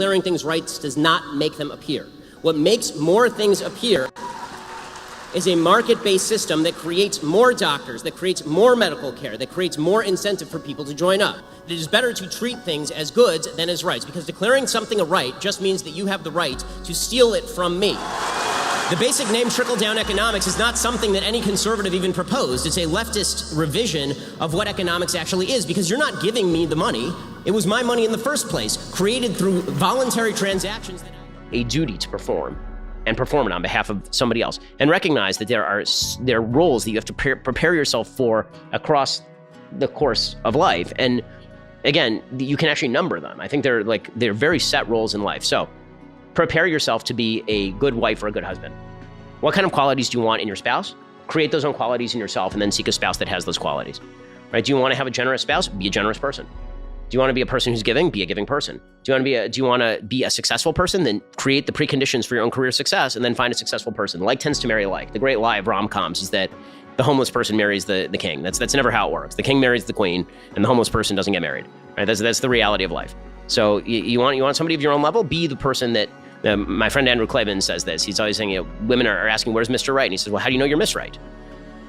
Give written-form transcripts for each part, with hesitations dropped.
declaring things rights does not make them appear. What makes more things appear is a market-based system that creates more doctors, that creates more medical care, that creates more incentive for people to join up. It is better to treat things as goods than as rights, because declaring something a right just means that you have the right to steal it from me. The basic name trickle-down economics is not something that any conservative even proposed. It's a leftist revision of what economics actually is, because you're not giving me the money. It was my money in the first place, created through voluntary transactions. A duty to perform, and perform it on behalf of somebody else, and recognize that there are roles that you have to prepare yourself for across the course of life. And again, you can actually number them. I think they're very set roles in life. So prepare yourself to be a good wife or a good husband. What kind of qualities do you want in your spouse? Create those own qualities in yourself, and then seek a spouse that has those qualities. Right? Do you want to have a generous spouse? Be a generous person. Do you want to be a person who's giving? Be a giving person. Do you want to be a successful person? Then create the preconditions for your own career success, and then find a successful person. Like tends to marry like. The great lie of rom-coms is that the homeless person marries the king. That's never how it works. The king marries the queen, and the homeless person doesn't get married. Right? That's the reality of life. So you want somebody of your own level? Be the person that. My friend Andrew Klavan says this. He's always saying, women are asking, "Where's Mr. Right?" And he says, "Well, how do you know you're Miss Right?"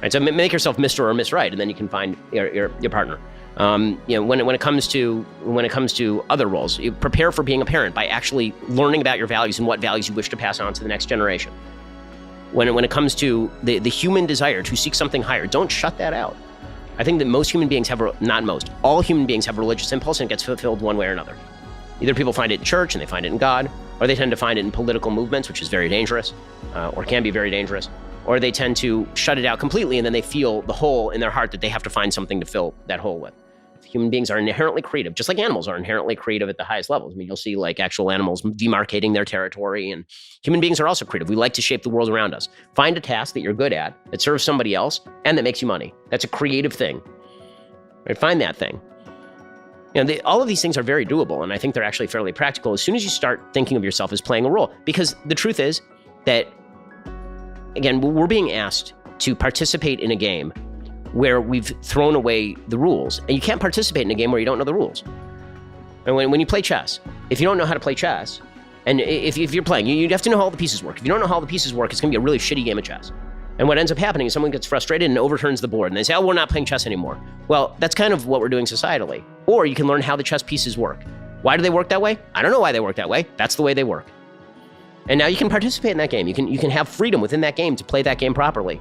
Right. So make yourself Mr. or Miss Right, and then you can find your partner. When it comes to other roles, you prepare for being a parent by actually learning about your values and what values you wish to pass on to the next generation. When it comes to the human desire to seek something higher, don't shut that out. I think that all human beings have a religious impulse, and it gets fulfilled one way or another. Either people find it in church and they find it in God, or they tend to find it in political movements, which is very dangerous, or can be very dangerous, or they tend to shut it out completely, and then they feel the hole in their heart that they have to find something to fill that hole with. Human beings are inherently creative, just like animals are inherently creative at the highest levels. I mean, you'll see like actual animals demarcating their territory, and human beings are also creative. We like to shape the world around us. Find a task that you're good at, that serves somebody else, and that makes you money. That's a creative thing. Right? Find that thing. All of these things are very doable, and I think they're actually fairly practical as soon as you start thinking of yourself as playing a role. Because the truth is that, again, we're being asked to participate in a game where we've thrown away the rules. And you can't participate in a game where you don't know the rules. And when you play chess, if you don't know how to play chess, and if you're playing, you have to know how all the pieces work. If you don't know how all the pieces work, it's going to be a really shitty game of chess. And what ends up happening is someone gets frustrated and overturns the board, and they say, "Oh, we're not playing chess anymore." Well, that's kind of what we're doing societally. Or you can learn how the chess pieces work. Why do they work that way? I don't know why they work that way. That's the way they work. And now you can participate in that game. You can have freedom within that game to play that game properly.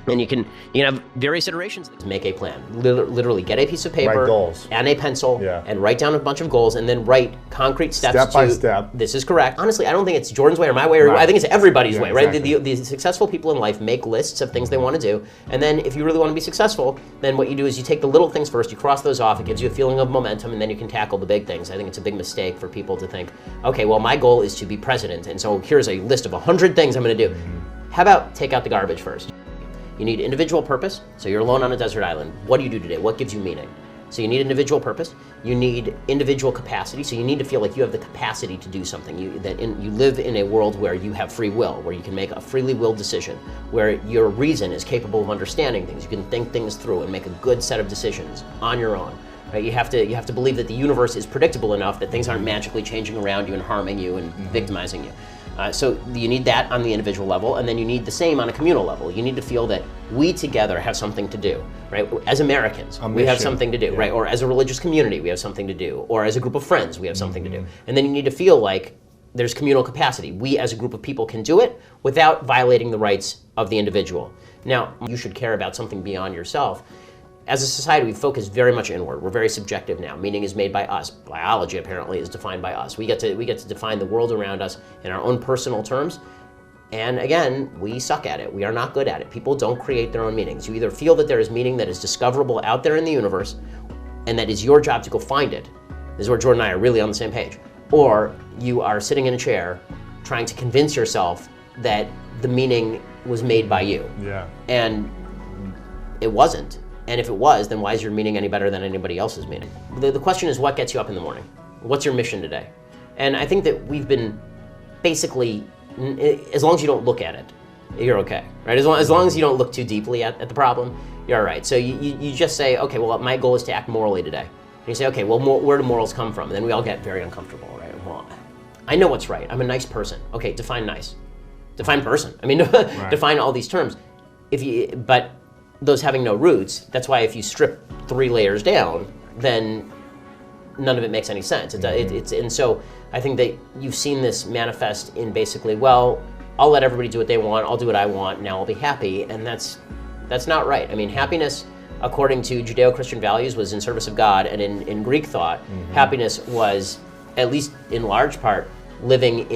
And you can have various iterations to make a plan. Literally get a piece of paper and a pencil and write down a bunch of goals, and then write concrete steps step by step. This is correct. Honestly, I don't think it's Jordan's way or my way, or I think it's everybody's way, right? Exactly. The successful people in life make lists of things they want to do, and then if you really want to be successful, then what you do is you take the little things first, you cross those off, it gives you a feeling of momentum, and then you can tackle the big things. I think it's a big mistake for people to think, okay, well, my goal is to be president, and so here's a list of 100 things I'm going to do. How about take out the garbage first? You need individual purpose. So you're alone on a desert island. What do you do today? What gives you meaning? So you need individual purpose. You need individual capacity. So you need to feel like you have the capacity to do something. You live in a world where you have free will, where you can make a freely willed decision, where your reason is capable of understanding things. You can think things through and make a good set of decisions on your own. Right? You have to believe that the universe is predictable enough that things aren't magically changing around you and harming you and victimizing you. So you need that on the individual level, and then you need the same on a communal level. You need to feel that we together have something to do, right? As Americans, we have something to do, right? Or as a religious community, we have something to do. Or as a group of friends, we have something to do. And then you need to feel like there's communal capacity. We as a group of people can do it without violating the rights of the individual. Now, you should care about something beyond yourself. As a society, we focus very much inward. We're very subjective now. Meaning is made by us. Biology, apparently, is defined by us. We get to define the world around us in our own personal terms. And again, we suck at it. We are not good at it. People don't create their own meanings. You either feel that there is meaning that is discoverable out there in the universe, and that is your job to go find it. This is where Jordan and I are really on the same page. Or you are sitting in a chair trying to convince yourself that the meaning was made by you. Yeah. And it wasn't. And if it was, then why is your meaning any better than anybody else's meaning? The question is, what gets you up in the morning? What's your mission today? And I think that we've been basically, as long as you don't look at it, you're okay, right? As long as you don't look too deeply at the problem, you're all right. So you just say, okay, well, my goal is to act morally today. And you say, okay, well, where do morals come from? And then we all get very uncomfortable, right? Well, I know what's right. I'm a nice person. Okay, define nice. Define person. I mean, define all these terms. But those having no roots, that's why if you strip 3 layers down, then none of it makes any sense. And so I think that you've seen this manifest in basically, well, I'll let everybody do what they want, I'll do what I want, now I'll be happy, and that's not right. I mean, happiness, according to Judeo-Christian values, was in service of God, and in Greek thought, happiness was, at least in large part, living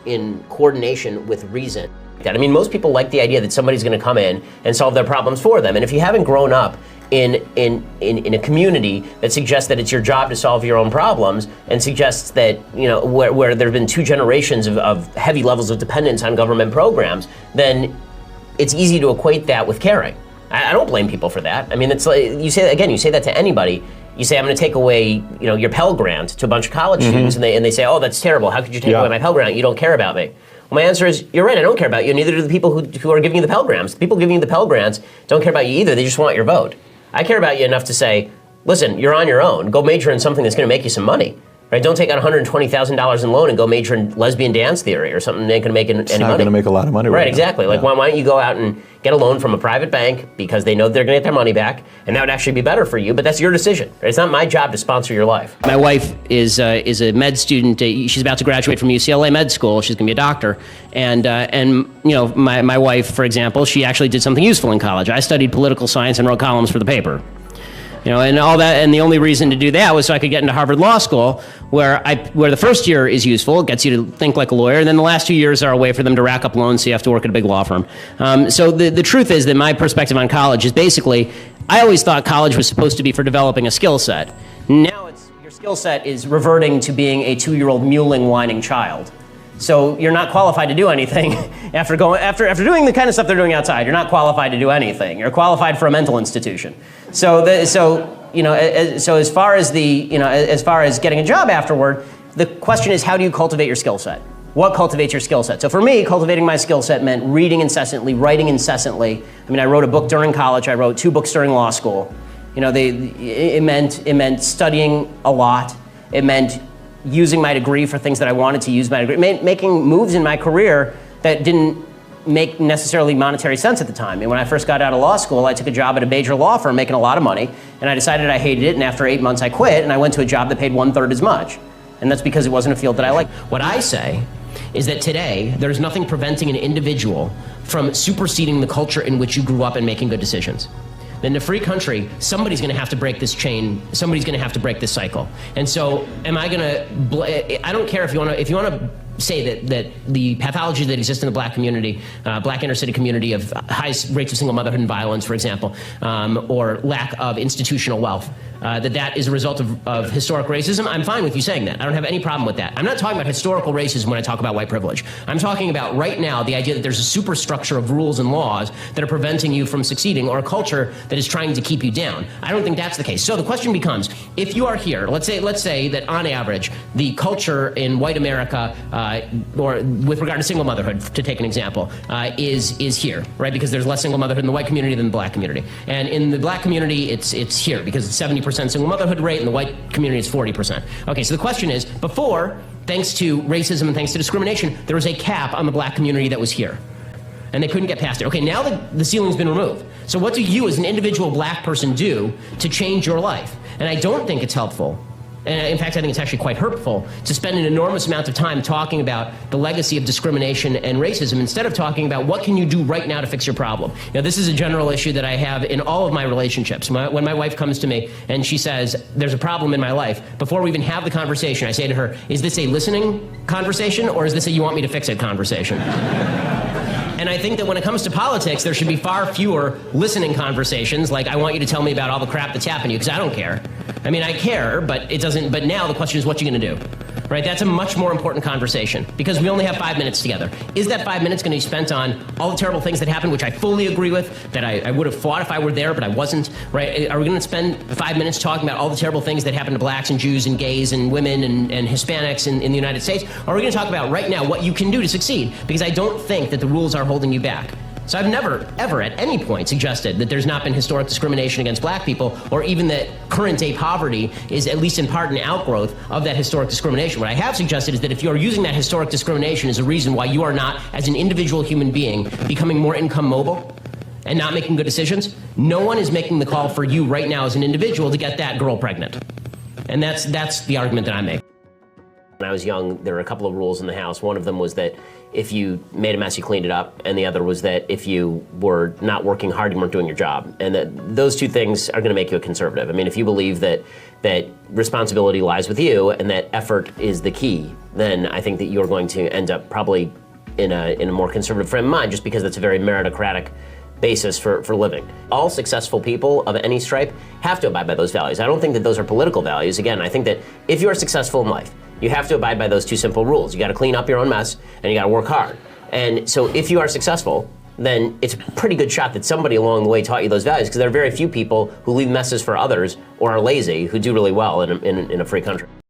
in coordination with reason. I mean, most people like the idea that somebody's going to come in and solve their problems for them, and if you haven't grown up in a community that suggests that it's your job to solve your own problems, and suggests that, where there have been 2 generations of heavy levels of dependence on government programs, then it's easy to equate that with caring. I don't blame people for that. I mean, it's like, you say that to anybody. You say, I'm going to take away, your Pell Grant to a bunch of college students, and they say, oh, that's terrible. How could you take away my Pell Grant? You don't care about me. Well, my answer is, you're right, I don't care about you, neither do the people who are giving you the Pell Grants. The people giving you the Pell Grants don't care about you either, they just want your vote. I care about you enough to say, listen, you're on your own. Go major in something that's going to make you some money. Right? Don't take out $120,000 in loan and go major in lesbian dance theory or something that ain't going to make any money. It's not going to make a lot of money right now. Exactly. Like, why don't you go out and get a loan from a private bank because they know they're going to get their money back, and that would actually be better for you, but that's your decision. Right? It's not my job to sponsor your life. My wife is a med student. She's about to graduate from UCLA med school. She's going to be a doctor. And my wife, for example, she actually did something useful in college. I studied political science and wrote columns for the paper. And all that, and the only reason to do that was so I could get into Harvard Law School, where the first year is useful, it gets you to think like a lawyer, and then the last 2 years are a way for them to rack up loans, so you have to work at a big law firm. So the truth is that my perspective on college is basically, I always thought college was supposed to be for developing a skill set. Now your skill set is reverting to being a 2-year-old mewling, whining child. So you're not qualified to do anything after doing the kind of stuff they're doing outside. You're not qualified to do anything. You're qualified for a mental institution. So as far as getting a job afterward, the question is, how do you cultivate your skill set? What cultivates your skill set? So for me, cultivating my skill set meant reading incessantly, writing incessantly. I mean, I wrote a book during college. I wrote 2 books during law school. It meant studying a lot. It meant using my degree for things that I wanted to use my degree, making moves in my career that didn't make necessarily monetary sense at the time. And when I first got out of law school, I took a job at a major law firm making a lot of money, and I decided I hated it, and after 8 months I quit, and I went to a job that paid 1/3 as much. And that's because it wasn't a field that I liked. What I say is that today, there's nothing preventing an individual from superseding the culture in which you grew up and making good decisions. In a free country, somebody's going to have to break this chain. Somebody's going to have to break this cycle. And so, I don't care if you want to say that the pathologies that exist in the black community, black inner city community of highest rates of single motherhood and violence, for example, or lack of institutional wealth, that is a result of historic racism. I'm fine with you saying that. I don't have any problem with that. I'm not talking about historical racism when I talk about white privilege. I'm talking about right now the idea that there's a superstructure of rules and laws that are preventing you from succeeding, or a culture that is trying to keep you down. I don't think that's the case. So the question becomes, if you are here, let's say that on average, the culture in white America, or with regard to single motherhood, to take an example, is here, right? Because there's less single motherhood in the white community than the black community. And in the black community, it's here because it's 70% single motherhood rate, and the white community is 40%. Okay, so the question is, before, thanks to racism and thanks to discrimination, there was a cap on the black community that was here. And they couldn't get past it. Okay, now the ceiling's been removed. So what do you as an individual black person do to change your life? And I don't think it's helpful, and in fact I think it's actually quite hurtful, to spend an enormous amount of time talking about the legacy of discrimination and racism instead of talking about what can you do right now to fix your problem. This is a general issue that I have in all of my relationships. When my wife comes to me and she says, there's a problem in my life, before we even have the conversation, I say to her, is this a listening conversation, or is this a you want me to fix it conversation? And I think that when it comes to politics, there should be far fewer listening conversations, like I want you to tell me about all the crap that's happened to you, because I don't care. I mean, I care, but it doesn't. But now the question is, what you going to do? Right? That's a much more important conversation, because we only have 5 minutes together. Is that 5 minutes going to be spent on all the terrible things that happened, which I fully agree with, that I would have fought if I were there, but I wasn't? Right? Are we going to spend 5 minutes talking about all the terrible things that happened to blacks and Jews and gays and women and Hispanics in the United States? Or are we going to talk about right now what you can do to succeed? Because I don't think that the rules are holding you back. So I've never, ever at any point suggested that there's not been historic discrimination against black people, or even that current day poverty is at least in part an outgrowth of that historic discrimination. What I have suggested is that if you are using that historic discrimination as a reason why you are not, as an individual human being, becoming more income mobile and not making good decisions, no one is making the call for you right now as an individual to get that girl pregnant. And that's the argument that I make. When I was young, there were a couple of rules in the house. One of them was that if you made a mess, you cleaned it up. And the other was that if you were not working hard, you weren't doing your job. And that those two things are going to make you a conservative. I mean, if you believe that responsibility lies with you and that effort is the key, then I think that you're going to end up probably in a more conservative frame of mind, just because that's a very meritocratic basis for living. All successful people of any stripe have to abide by those values. I don't think that those are political values. Again, I think that if you are successful in life, you have to abide by those two simple rules. You got to clean up your own mess, and you got to work hard. And so if you are successful, then it's a pretty good shot that somebody along the way taught you those values, because there are very few people who leave messes for others or are lazy who do really well in a free country.